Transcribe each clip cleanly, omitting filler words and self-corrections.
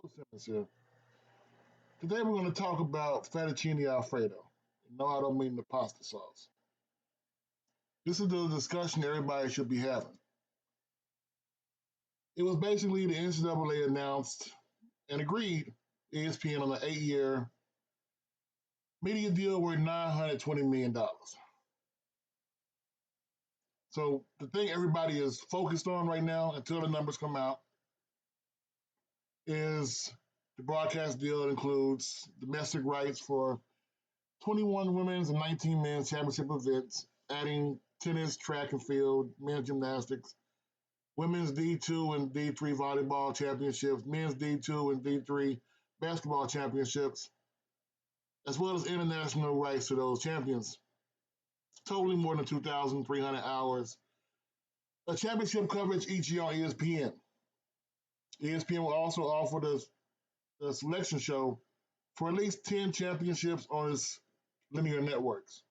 Coach Simmons here. Today we're going to talk about fettuccine alfredo. No, I don't mean the pasta sauce. This is the discussion everybody should be having. It was basically the NCAA announced and agreed ESPN on an 8-year media deal worth $920 million. So the thing everybody is focused on right now until the numbers come out is the broadcast deal includes domestic rights for 21 women's and 19 men's championship events, adding tennis, track and field, men's gymnastics, women's D2 and D3 volleyball championships, men's D2 and D3 basketball championships, as well as international rights to those champions, totaling more than 2,300 hours of championship coverage each year on ESPN. ESPN will also offer the selection show for at least 10 championships on its linear networks.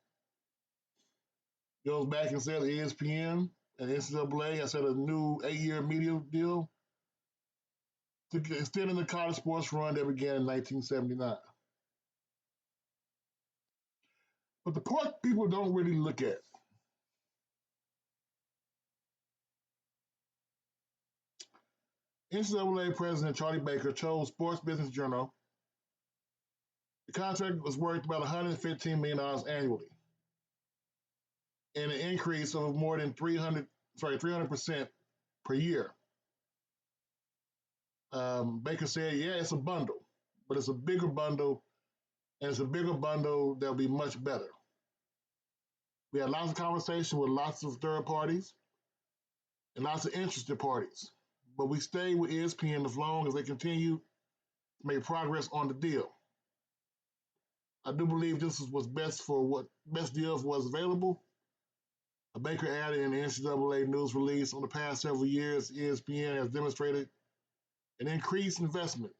Goes back and says ESPN and NCAA has set a new 8-year media deal to extending the college sports run that began in 1979. But the part people don't really look at NCAA President Charlie Baker chose Sports Business Journal. The contract was worth about $115 million annually, and an increase of more than 300% per year. Baker said, yeah, it's a bundle, but it's a bigger bundle, and it's a bigger bundle that'll be much better. We had lots of conversation with lots of third parties and lots of interested parties, but we stayed with ESPN as long as they continue to make progress on the deal. I do believe this was best for what best deal was available. Baker added in the NCAA news release, on the past several years, ESPN has demonstrated an increased investment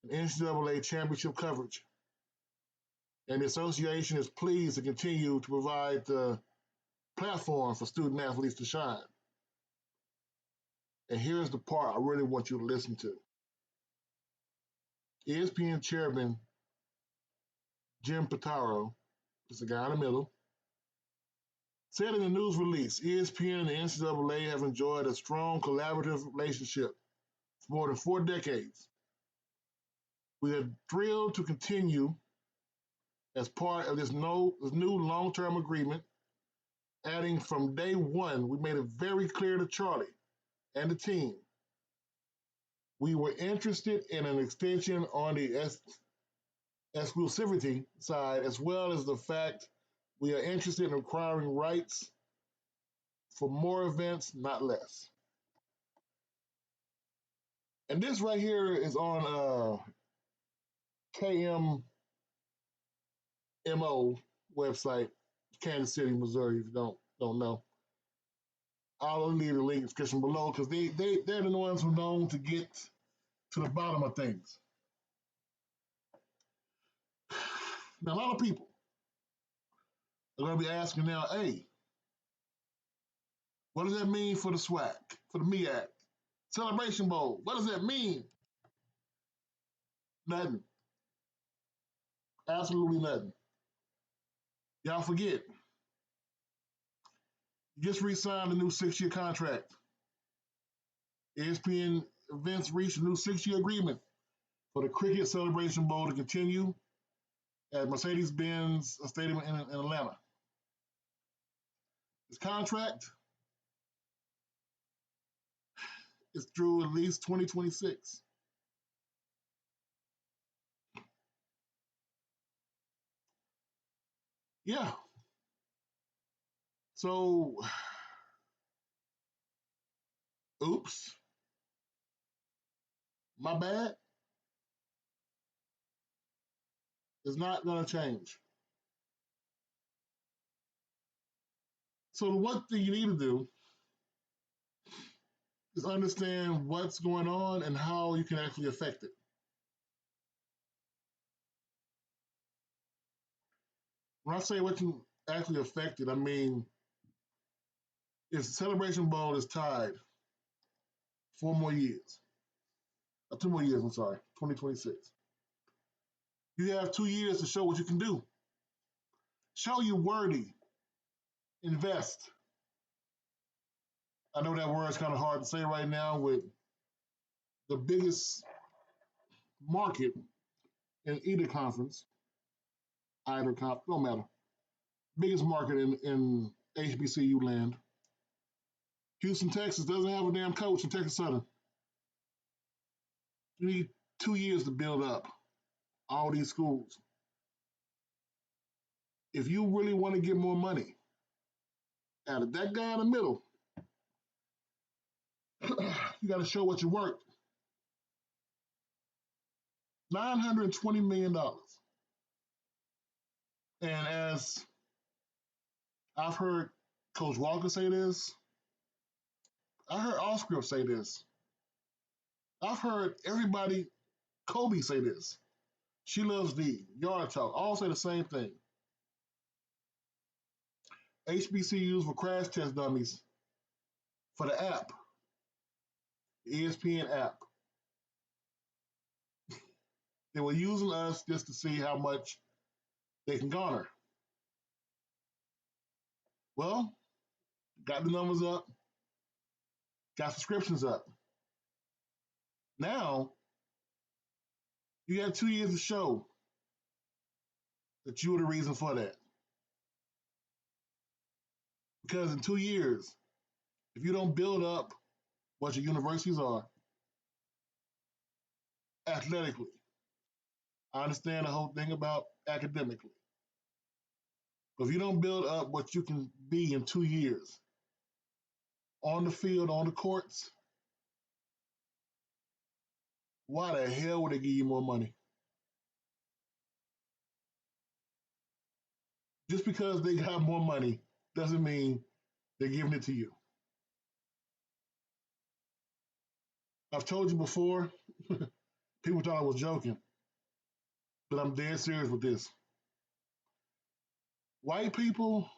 in NCAA championship coverage, and the association is pleased to continue to provide the platform for student athletes to shine. And here's the part I really want you to listen to. ESPN chairman Jim Pitaro, is the guy in the middle, said in the news release, ESPN and the NCAA have enjoyed a strong collaborative relationship for more than 4 decades. We are thrilled to continue as part of this new long-term agreement, adding from day one, we made it very clear to Charlie and the team, we were interested in an extension on the exclusivity side, as well as the fact we are interested in acquiring rights for more events, not less. And this right here is on KMMO website, Kansas City, Missouri, if you don't know. I'll leave the link in the description below because they're the ones who are known to get to the bottom of things. Now, a lot of people are going to be asking now, hey, what does that mean for the SWAC, for the MEAC? Celebration Bowl, what does that mean? Nothing. Absolutely nothing. Y'all forget. You just re-signed a new 6-year contract. ESPN Events reached a new 6-year agreement for the Cricket Celebration Bowl to continue at Mercedes-Benz Stadium in Atlanta. This contract is through at least 2026. Yeah. So, oops. My bad. It's not going to change. So the one thing you need to do is understand what's going on and how you can actually affect it. When I say what can actually affect it, I mean if the Celebration Bowl is tied 4 more years, 2 more years, I'm sorry, 2026. You have 2 years to show what you can do. Show you're worthy. Invest. I know that word's kind of hard to say right now with the biggest market in either conference, don't matter. Biggest market in HBCU land. Houston, Texas doesn't have a damn coach in Texas Southern. You need 2 years to build up all these schools. If you really want to get more money out of that guy in the middle, you got to show what you worked. $920 million. And as I've heard Coach Walker say this, I heard Oscar say this. I've heard everybody, Kobe say this. She loves D, Yard Talk, all say the same thing. HBCUs were crash test dummies for the app, the ESPN app. They were using us just to see how much they can garner. Well, got the numbers up, got subscriptions up. Now, you got 2 years to show that you were the reason for that. Because in 2 years, if you don't build up what your universities are athletically, I understand the whole thing about academically. But if you don't build up what you can be in 2 years, on the field, on the courts, why the hell would they give you more money? Just because they got more money doesn't mean they're giving it to you. I've told you before, people thought I was joking, but I'm dead serious with this. White people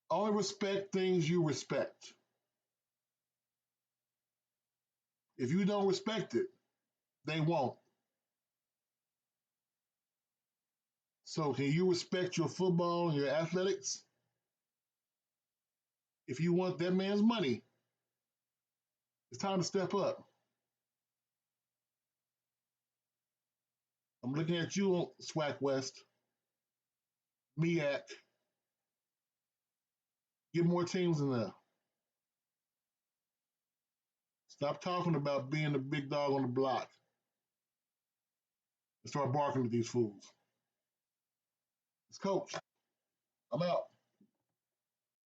only respect things you respect. If you don't respect it, they won't. So can you respect your football and your athletics? If you want that man's money, it's time to step up. I'm looking at you, Swag West, MEAC. Get more teams in there. Stop talking about being the big dog on the block and start barking at these fools. It's Coach. I'm out.